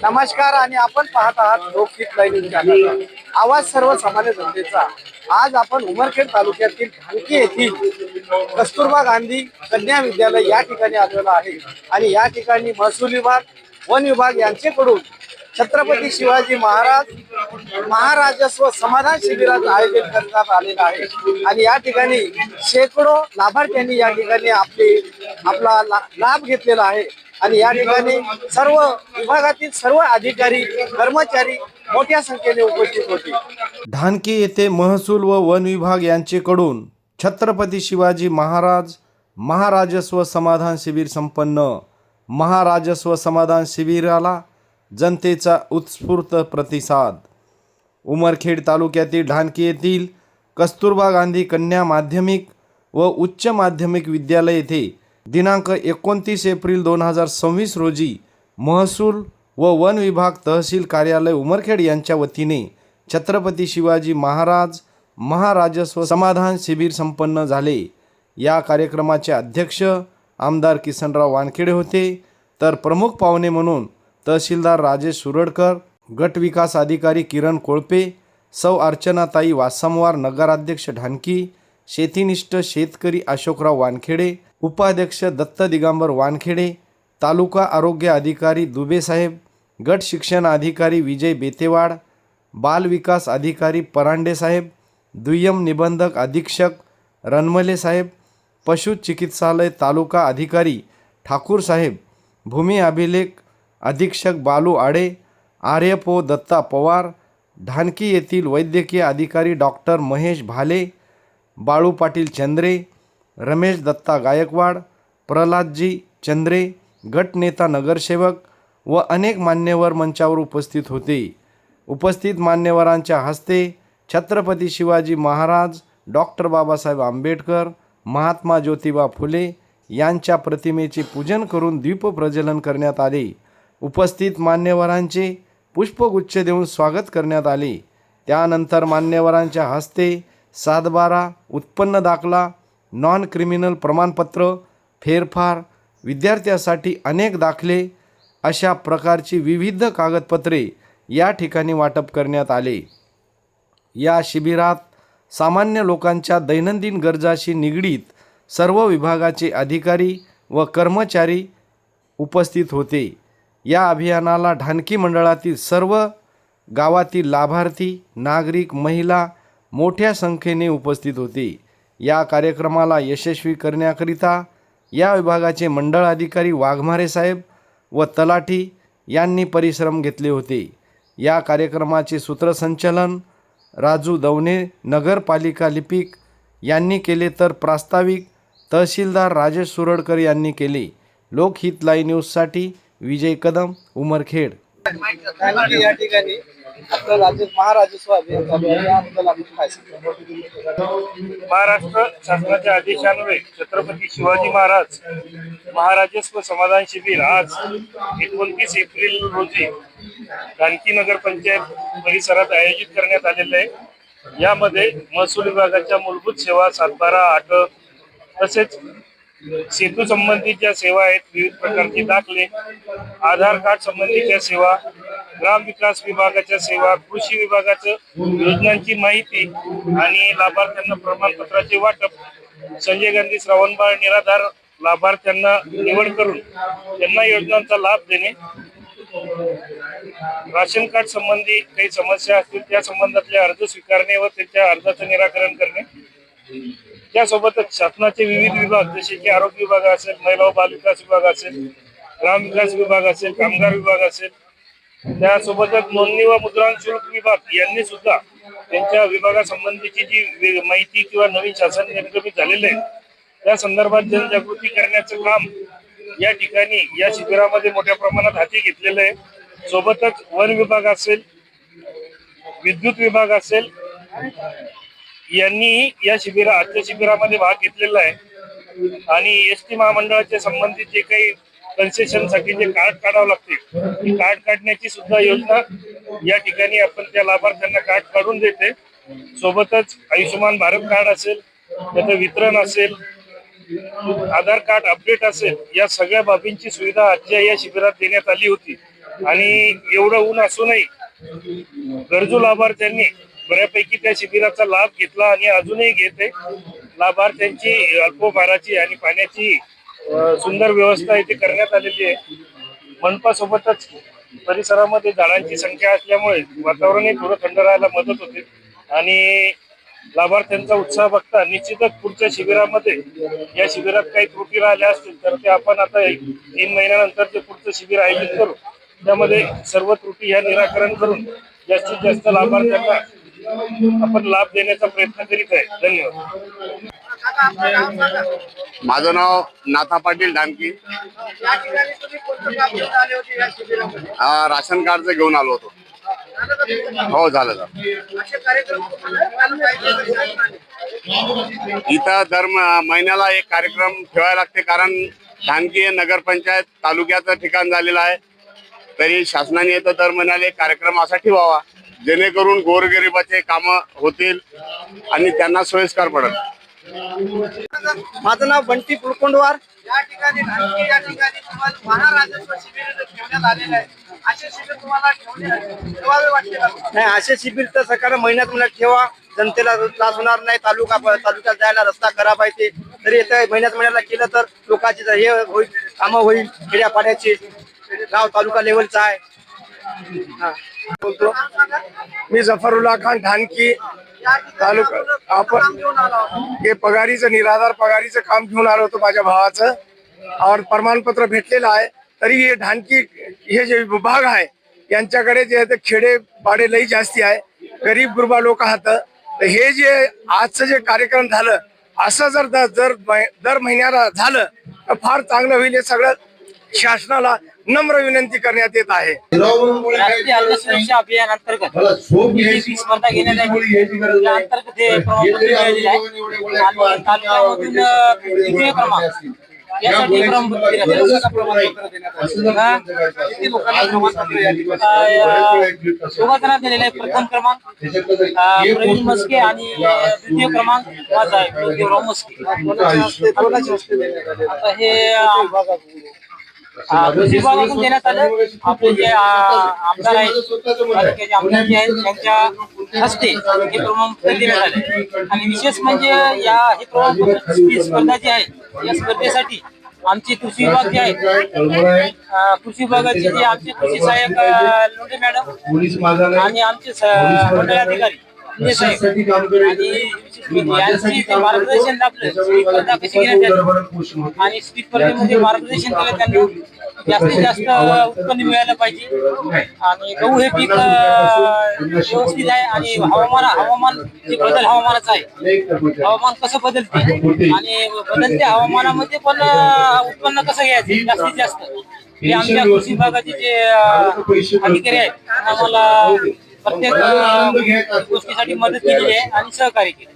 नमस्कार आणि आपण पाहत आहात लोकहित लाईव्ह चॅनल आवाज सर्वसामान्य जनतेचा। आज आपण उमरखेड तालुक्यातील ढानकी येथील कस्तुरबा गांधी कन्या विद्यालय या ठिकाणी आलेलो आहे आणि या ठिकाणी महसूल विभाग, वन विभाग यांच्याकडून छत्रपती शिवाजी महाराजस्व समाधान शिबिराचं आयोजन करण्यात आलेलं आहे आणि या ठिकाणी शेकडो लाभार्थ्यांनी या ठिकाणी आपला लाभ घेतलेला आहे आणि या ठिकाणी सर्व विभागातील सर्व अधिकारी कर्मचारी मोठ्या संख्येने उपस्थित होते। ढानकी येथे महसूल व वन विभाग यांच्याकडून छत्रपती शिवाजी महाराजस्व समाधान शिबिर संपन्न। महाराजस्व समाधान शिबिराला जनतेचा उत्स्फूर्त प्रतिसाद। उमरखेड तालुक्यातील ढानकी येथील कस्तुरबा गांधी कन्या माध्यमिक व उच्च माध्यमिक विद्यालय येथे दिनांक 29 एप्रिल 2026 रोजी महसूल व वन विभाग तहसील कार्यालय उमरखेड यांच्या वतीने छत्रपती शिवाजी महाराजस्व समाधान शिबिर संपन्न झाले। या कार्यक्रमाचे अध्यक्ष आमदार किसनराव वानखेडे होते, तर प्रमुख पाहुणे म्हणून तहसीलदार राजेश सुरडकर, गट विकास अधिकारी किरण कोळपे, सौ अर्चनाताई वासमवार, नगराध्यक्ष ढानकी, शेतीनिष्ठ शेतकरी अशोकराव वानखेडे, उपाध्यक्ष दत्त दिगंबर वानखेडे, तालुका आरोग्य अधिकारी दुबे साहेब, गट शिक्षण अधिकारी विजय बेतेवाड, बाल विकास अधिकारी परांडे साहेब, दुय्यम निबंधक अधीक्षक रनमले साहेब, पशु चिकित्सालय तालुका अधिकारी ठाकूर साहेब, भूमी अभिलेख अधीक्षक बालू आडे, आर्यपो दत्ता पवार, ढानकी येथील वैद्यकीय अधिकारी डॉक्टर महेश भाले, बाळू पाटील चंद्रे, रमेश दत्ता गायकवाड, प्रल्हादजी चंद्रे, गटनेता नगरसेवक व अनेक मान्यवर मंचावर उपस्थित होते। उपस्थित मान्यवरांच्या हस्ते छत्रपती शिवाजी महाराज, डॉक्टर बाबासाहेब आंबेडकर, महात्मा ज्योतिबा फुले यांच्या प्रतिमेचे पूजन करून दीप प्रज्वलन करण्यात आले। उपस्थित मान्यवरांचे पुष्पगुच्छ देऊन स्वागत करण्यात आले। त्यानंतर मान्यवरांच्या हस्ते 7/12 उत्पन्न दाखला, नॉन क्रिमिनल प्रमाणपत्र, फेरफार, विद्यार्थ्यांसाठी अनेक दाखले अशा प्रकारची विविध कागदपत्रे या ठिकाणी वाटप करण्यात आले। या शिबिरात सामान्य लोकांच्या दैनंदिन गरजाशी निगडीत सर्व विभागाचे अधिकारी व कर्मचारी उपस्थित होते। या अभियानाला ढानकी मंडळातील सर्व गावातील लाभार्थी, नागरिक, महिला मोठ्या संख्येने उपस्थित होते। या कार्यक्रमाला यशस्वी करण्याकरिता या विभागाचे मंडळ अधिकारी वाघमारे साहेब व तलाठी यांनी परिश्रम घेतले होते। या कार्यक्रमाचे सूत्रसंचालन राजू दवणे नगरपालिका लिपिक यांनी केले, तर प्रास्ताविक तहसीलदार राजेश सुरडकर यांनी केले। लोकहित लाईव्ह न्यूजसाठी विजय कदम, उमरखेड। या ठिकाणी आपलं महाराजस्व अभियान चालू आहे, याबद्दल आपण काय सांगता? महाराष्ट्र शासनाच्या आदेशान्वये छत्रपती शिवाजी महाराजस्व समाधान शिबिर आज 29 एप्रिल रोजी ढानकी नगरपंचायत परिसरात आयोजित करण्यात आलेले आहे। यामध्ये महसूल विभागाच्या मूलभूत सेवा 7/12 8 तसेच सेतू संबंधीच्या सेवा आहेत, विविध प्रकारचे दाखले, आधार कार्ड संबंधीच्या सेवा, ग्राम विकास विभागाच्या सेवा, कृषी विभागाच्या योजनांची माहिती आणि लाभार्थ्यांना प्रमाणपत्राचे वाटप, संजय गांधी श्रावणबाळ निराधार लाभार्थ्यांना निवड करून त्यांना योजनांचा लाभ देणे, राशन कार्ड संबंधी काही समस्या असतील त्या संबंधातले अर्ज स्वीकारणे व त्याच्या अर्जाचं निराकरण करणे। त्यासोबतच शासनाचे विविध विभाग जसे की आरोग्य विभाग असेल, महिला व बाल विकास विभाग असेल, ग्राम विकास विभाग असेल, कामगार विभाग असेल, त्यासोबतच नोंदणी व मुद्रांक शुल्क विभाग यांनी सुद्धा त्यांच्या विभागासंबंधीची जी माहिती किंवा नवीन शासन निर्गमित झालेले आहे त्या संदर्भात जनजागृती करण्याचं काम या ठिकाणी या शिबिरामध्ये मोठ्या प्रमाणात हाती घेतलेलं आहे। सोबतच वन विभाग असेल, विद्युत विभाग असेल यांनी या आजच्या शिबिरामध्ये भाग घेतलेला आहे आणि एसटी महामंडळाच्या संबंधित जे काही कन्सेशनसाठी जे कार्ड काढावं लागते ती कार्ड काढण्याची सुद्धा योजना या ठिकाणी आपण त्या लाभार्थ्यांना कार्ड काढून देते। सोबतच आयुष्यमान भारत कार्ड असेल, त्याचं वितरण असेल, आधार कार्ड अपडेट असेल, या सगळ्या बाबींची सुविधा आजच्या या शिबिरात देण्यात आली होती। आणि एवढं ऊन असूनही गरजू लाभार्थ्यांनी बऱ्यापैकी त्या शिबिराचा लाभ घेतला आणि अजूनही घेत आहे. लाभार्थ्यांची अल्पोपहाराची आणि पाण्याची सुंदर व्यवस्था इथे करण्यात आलेली आहे. मनपासोबतच परिसरामध्ये झाडांची संख्या असल्यामुळे वातावरणही थोडं थंड राहायला मदत होते आणि लाभार्थ्यांचा उत्साह बघता निश्चितच पुढच्या शिबिरामध्ये या शिबिरात काही त्रुटी राहिल्या असतील तर ते आपण आता 3 महिन्यानंतर जे पुढचं शिबिर आयोजित करू त्यामध्ये सर्व त्रुटी ह्या निराकरण करून जास्तीत जास्त लाभार्थ्यांना आपण लाभ देण्याचा प्रयत्न करीत आहे. धन्यवाद. माझं नाव नाथा पाटील डानकी. या ठिकाणी तुम्ही कोणतं काम घेऊन आले होते या शिबिरामध्ये? राशन कार्डचं घेऊन आलो होतो. झालं का तुमचं? हो झालं का. असे कार्यक्रम तुम्हाला चालू पाहिजे का शासनाने? इथं दर महिन्याला एक कार्यक्रम ठेवायला लागते, कारण डानकी हे नगरपंचायत तालुक्याचं ठिकाण झालेलं आहे. तरी शासनाने इथं दर महिन्याला एक कार्यक्रम असा ठेवावा जेणेकरून गोरगरिबाचे कामं होतील आणि त्यांना सोयीस्कर पडेल. माझं नाव बंटी पुळकोंडवार. या ठिकाणी धानकी या ठिकाणी तुम्हाला महाराजस्व शिबिर ठेवण्यात आलेलं आहे. असे शिबिर तुम्हाला ठेवावे वाटते का? नाही, असे शिबिर तर सरकार महिन्यात ठेवा. जनतेला त्रास होणार नाही. तालुक्यात जायला रस्ता खराब आहे ते तरी येतं महिन्याला केलं तर लोकांची हे होईल, कामं होईल. खेड्यापाड्याची गाव तालुका लेवलचा आहे. बोलतो मी जफरुल्ला खान ढानकी तालुका. आपण हे पगारीचं निराधार पगारीचं काम घेऊन आलो होतो माझ्या भावाचं और प्रमाणपत्र भेटलेलं आहे. तरी हे ढानकी हे जे विभाग आहे यांच्याकडे जे आहे ते खेडेपाडे लई जास्ती आहे, गरीब गुरबा लोक आहात. तर हे जे आजचं जे कार्यक्रम झालं असं जर दर महिन्याला झालं तर फार चांगलं होईल. हे सगळं शासनाला नम्र विनंती करण्यात येत आहे. राष्ट्रीय अन्न सुरक्षा अभियान अंतर्गत ही स्पर्धा घेण्यात आली. या अंतर्गत हे प्रमाणपत्र मिळालेलं आहे आणि तालुक्यामधून द्वितीय क्रमांक यासाठी प्रमाणपत्र दिलं आहे. दोघा जणांना दिलेलं आहे. प्रथम क्रमांक प्रवीण मस्के आणि द्वितीय क्रमांक माझा आहे देवराव मस्के. आता हे कृषी विभागातून देण्यात आलं. आपले जे आमदार आहेत तालुक्याचे आमदार जे आहेत त्यांच्या हस्ते हे प्रमाणपत्र देण्यात आले. आणि विशेष म्हणजे हे प्रमाणपत्र स्पर्धा जी आहे या स्पर्धेसाठी आमचे कृषी विभाग जे आहेत कृषी विभागाचे जे आमचे कृषी सहाय्यक लोंढे मॅडम आणि आमचे मंडळ अधिकारी यांची मार्गदर्शन लाभलं. स्पर्धा कशी घेण्यात आली आणि स्पर्धेमध्ये मार्गदर्शन केलं त्यांना. जास्तीत जास्त उत्पन्न मिळालं पाहिजे आणि गहू हे पीक व्यवस्थित आहे आणि हवामान जे बदल हवामानाचं आहे, हवामान कसं बदलते आणि बदलत्या हवामानामध्ये पण उत्पन्न कसं घ्यायचं जास्तीत जास्त हे आमच्या कृषी विभागाचे जे अधिकारी आहेत आम्हाला प्रत्येक गोष्टीसाठी मदत केलेली आहे आणि सहकार्य केले.